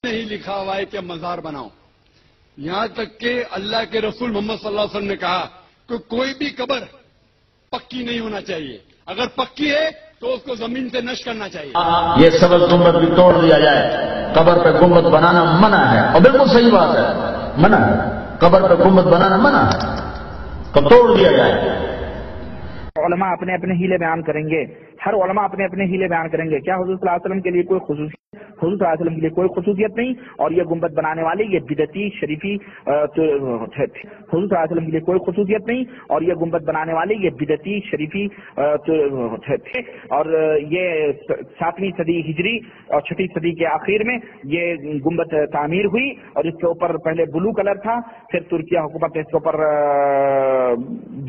نہیں لکھا ہوا ہے کہ مزار بناؤ. یہاں تک کہ اللہ کے رسول محمد صلی اللہ علیہ وسلم نے کہا کہ کوئی بھی قبر پکی نہیں ہونا چاہیے، اگر پکی ہے تو اس کو زمین سے نش کرنا چاہیے. یہ سبز گنبد بھی توڑ دیا جائے، قبر پہ گنبد بنانا منع ہے، اور بالکل صحیح بات ہے، منع ہے، قبر پہ گنبد بنانا منع ہے، تو توڑ دیا جائے. علماء اپنے اپنے ہیلے بیان کریں گے، ہر علماء اپنے اپنے ہیلے بیان کریں گے. کیا حضور صلی اللہ علیہ وسلم کے لیے کوئی خصوصیت؟ حضور صلی اللہ علیہ وسلم کے لیے کوئی خصوصیت نہیں. اور یہ گنبد بنانے والے یہ بدعتی شریفی حضور صلی اللہ علیہ وسلم کے لیے کوئی خصوصیت نہیں. اور یہ گنبد بنانے والے یہ بدعتی شریفی اور یہ 7ویں صدی ہجری اور 6ٹھی صدی کے آخر میں یہ گنبد تعمیر ہوئی، اور اس کے اوپر پہلے بلو کلر تھا، پھر ترکیہ حکومت نے اس کے اوپر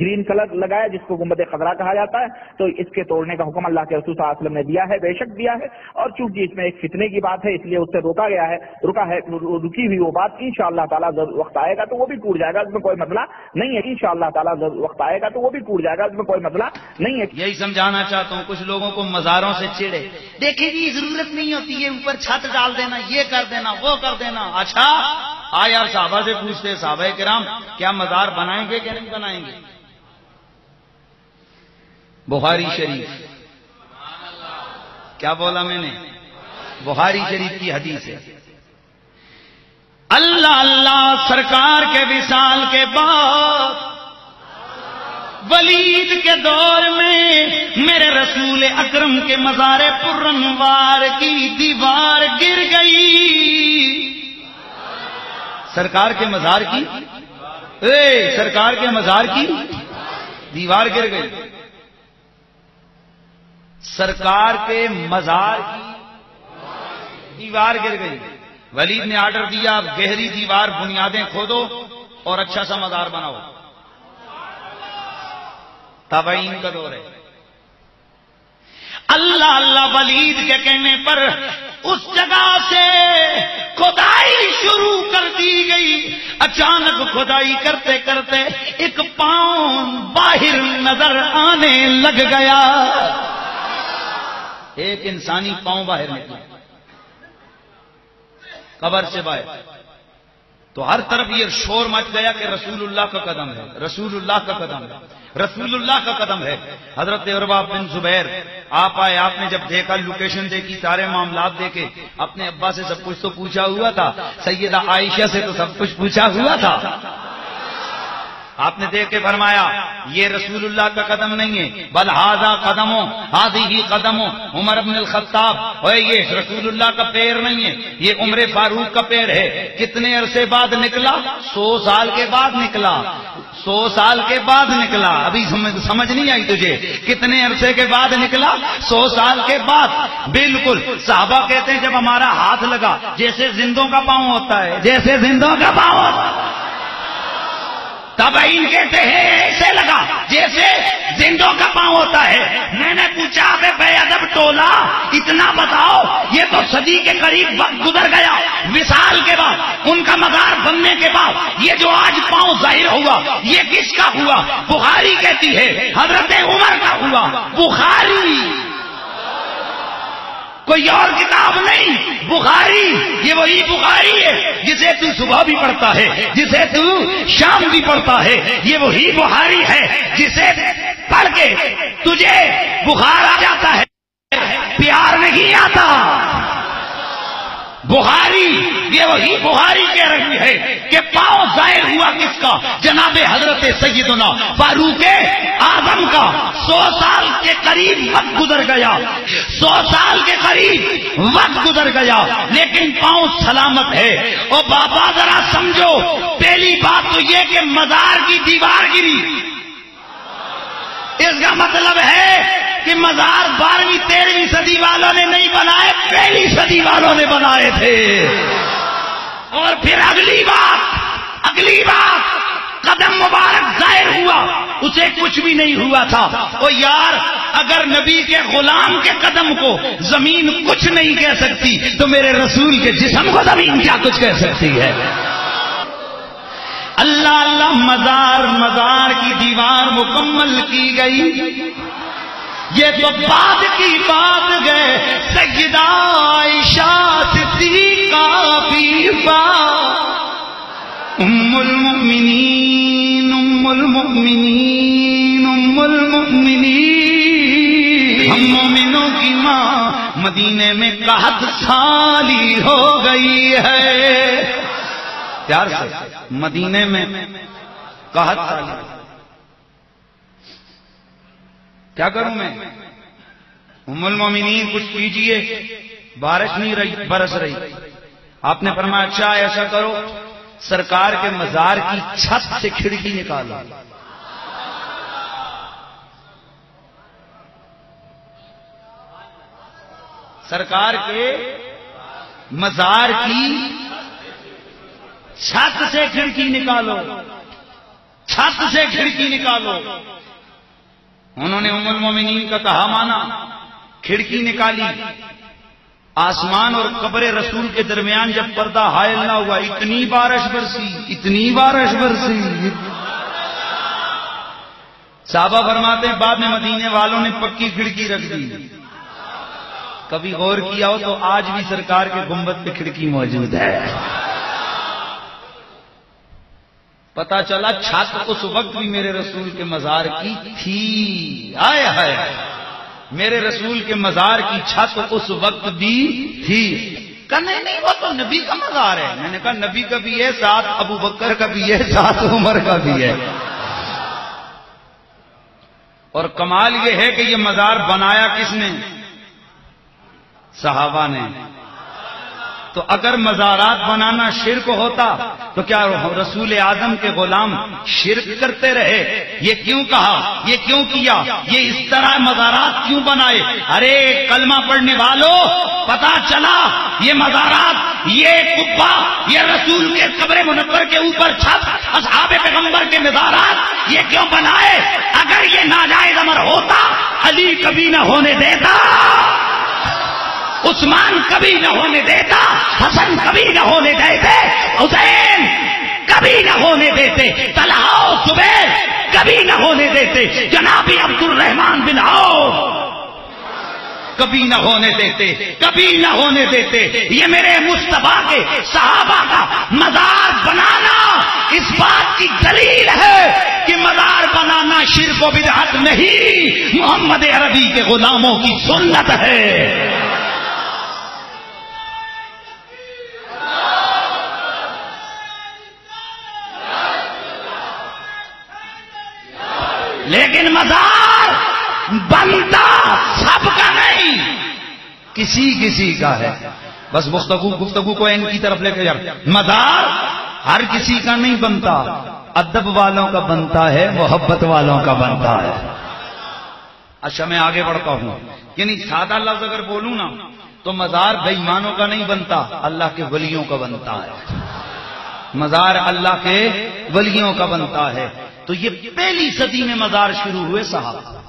گرین کلر لگایا جس کو گنبد خضرا کہا جاتا ہے. تو اس کے توڑنے کا حکم اللہ کے رسول صلی اللہ علیہ وسلم نے دیا ہے، بے شک دیا ہے. اور چونکہ اس میں ایک فتنے کی بات ہے اس لیے اس سے روکا ہے رکی ہوئی وہ بات انشاءاللہ تعالیٰ وقت آئے گا تو وہ بھی ٹوٹ جائے گا، اس میں کوئی مسئلہ نہیں ہے. انشاءاللہ تعالیٰ وقت آئے گا تو وہ بھی ٹوٹ جائے گا، اس میں کوئی مسئلہ نہیں ہے. یہی سمجھانا چاہتا ہوں کچھ لوگوں کو مزاروں سے چڑے. دیکھیں جی ضرورت نہیں ہوتی ہے، اوپر چھت ڈال دینا، یہ کر دینا، وہ کر دینا. اچھا آیا صحابہ سے پوچھتے صحابہ کرام کیا مزار بنائیں گے کہ نہیں بنائیں گے؟ بخاری شریف، کیا بولا میں نے؟ بخاری شریف کی حدیث ہے. اللہ اللہ سرکار کے وصال کے بعد ولید کے دور میں میرے رسول اکرم کے مزار پرانوار کی دیوار گر گئی. سرکار کے مزار کی سرکار کے مزار کی دیوار گر گئی. سرکار کے مزار کی دیوار گر گئی. ولید نے آرڈر دیا اب گہری دیوار بنیادیں کھودو اور اچھا سا مزار بناؤ. تابعین کا دور ہے. اللہ اللہ ولید کے کہنے پر اس جگہ سے کھدائی شروع کر دی گئی. اچانک کھدائی کرتے کرتے ایک پاؤں باہر نظر آنے لگ گیا. ایک انسانی پاؤں باہر نکلا قبر سے باہر. تو ہر طرف یہ شور مچ گیا کہ رسول اللہ کا قدم ہے، رسول اللہ کا قدم ہے، رسول اللہ کا قدم ہے. حضرت عروہ بن زبیر آپ آئے، آپ نے جب دیکھا لوکیشن دیکھی، سارے معاملات دیکھے، اپنے ابا سے سب کچھ تو پوچھا ہوا تھا، سیدہ عائشہ سے تو سب کچھ پوچھا ہوا تھا. آپ نے دیکھ کے فرمایا یہ رسول اللہ کا قدم نہیں ہے، بل ھذا قدموں ھذہ قدموں عمر بن الخطاب، اور یہ رسول اللہ کا پیر نہیں ہے، یہ عمر فاروق کا پیر ہے. کتنے عرصے بعد نکلا؟ 100 سال کے بعد نکلا. 100 سال کے بعد نکلا. ابھی سمجھ نہیں آئی تجھے؟ کتنے عرصے کے بعد نکلا؟ 100 سال کے بعد. بالکل صحابہ کہتے ہیں جب ہمارا ہاتھ لگا جیسے زندوں کا پاؤں ہوتا ہے، جیسے زندوں کا پاؤں ہوتا ہے. تابعین کہتے ہیں ایسے لگا جیسے زندوں کا پاؤں ہوتا ہے. میں نے پوچھا بے ادب ٹولا اتنا بتاؤ، یہ تو صدی کے قریب وقت گزر گیا وصال کے بعد، ان کا مزار بننے کے بعد یہ جو آج پاؤں ظاہر ہوا یہ کس کا ہوا؟ بخاری کہتی ہے حضرت عمر کا ہوا. بخاری کوئی اور کتاب نہیں، بخاری. یہ وہی بخاری ہے جسے تو صبح بھی پڑھتا ہے، جسے تو شام بھی پڑھتا ہے. یہ وہی بخاری ہے جسے پڑھ کے تجھے بخار آ جاتا ہے، پیار نہیں آتا. بخاری یہ وہی بخاری کہہ رہی ہے کہ پاؤں ظاہر ہوا کس کا؟ جناب حضرت سیدنا فاروق اعظم کا. 100 سال کے قریب وقت گزر گیا، 100 سال کے قریب وقت گزر گیا، لیکن پاؤں سلامت ہے. اور بابا ذرا سمجھو، پہلی بات تو یہ کہ مزار کی دیوار گری، اس کا مطلب ہے کہ مزار 12ویں 13ویں صدی والوں نے نہیں بنائے، پہلی صدی والوں نے بنائے تھے. اور پھر اگلی بات قدم مبارک ظاہر ہوا، اسے کچھ بھی نہیں ہوا تھا. اور یار اگر نبی کے غلام کے قدم کو زمین کچھ نہیں کہہ سکتی تو میرے رسول کے جسم کو زمین کیا کچھ کہہ سکتی ہے؟ اللہ اللہ مزار کی دیوار مکمل کی گئی. یہ تو بعد کی بات گئے سیدہ عائشہ صدیقہ بیوہ ام المؤمنین ام المؤمنین ام المؤمنین، ہم مومنوں کی ماں مدینے میں 61 سالی ہو گئی ہے. پیار سے مدینے میں 61 سالی. کیا کروں میں؟ ام المومنین کچھ کیجئے. بارش نہیں رہی، برس رہی. آپ نے فرمایا اچھا ایسا کرو سرکار کے مزار کی چھت سے کھڑکی نکالو. سرکار کے مزار کی چھت سے کھڑکی نکالو، چھت سے کھڑکی نکالو. انہوں نے ام المومنین کا کہا مانا، کھڑکی نکالی. آسمان اور قبر رسول کے درمیان جب پردہ حائل نہ ہوا اتنی بارش برسی، اتنی بارش برسی. صحابہ فرماتے ہیں بعد میں مدینے والوں نے پکی کھڑکی رکھ دی. کبھی غور کیا ہو تو آج بھی سرکار کے گنبد پہ کھڑکی موجود ہے. پتا چلا چھت اس وقت بھی میرے رسول کے مزار کی تھی. آئے ہائے، میرے رسول کے مزار کی چھت اس وقت بھی تھی. کہنے نہیں وہ تو نبی کا مزار ہے. میں نے کہا نبی کا بھی ہے، ساتھ ابو بکر کا بھی ہے، ساتھ عمر کا بھی ہے. اور کمال یہ ہے کہ یہ مزار بنایا کس نے؟ صحابہ نے. تو اگر مزارات بنانا شرک ہوتا تو کیا رسول اعظم کے غلام شرک کرتے رہے؟ یہ کیوں کہا، یہ کیوں کیا، یہ اس طرح مزارات کیوں بنائے؟ ارے کلمہ پڑھنے والوں، پتا چلا یہ مزارات، یہ قبہ، یہ رسول کے قبر منور کے اوپر چھت، اصحاب پیغمبر کے مزارات یہ کیوں بنائے؟ اگر یہ ناجائز امر ہوتا علی کبھی نہ ہونے دیتا، عثمان کبھی نہ ہونے دیتا، حسن کبھی نہ ہونے دیتے، حسین کبھی نہ ہونے دیتے، طلحہ و زبیر کبھی نہ ہونے دیتے، جناب عبد الرحمن بن عوف کبھی نہ ہونے دیتے، کبھی نہ ہونے دیتے. یہ میرے مصطفیٰ کے صحابہ کا مزار بنانا اس بات کی دلیل ہے کہ مزار بنانا شرک و بدعت نہیں، محمد عربی کے غلاموں کی سنت ہے. لیکن مزار بنتا سب کا نہیں، کسی کسی کا ہے. بس گفتگو کو ان کی طرف لے کے جا. مزار ہر کسی کا نہیں بنتا، ادب والوں کا بنتا ہے، محبت والوں کا بنتا ہے. اچھا میں آگے بڑھتا ہوں. یعنی سادہ لفظ اگر بولوں نا تو مزار بے ایمانوں کا نہیں بنتا، اللہ کے ولیوں کا بنتا ہے. مزار اللہ کے ولیوں کا بنتا ہے. تو یہ پہلی صدی میں مزار شروع ہوئے صحابہ.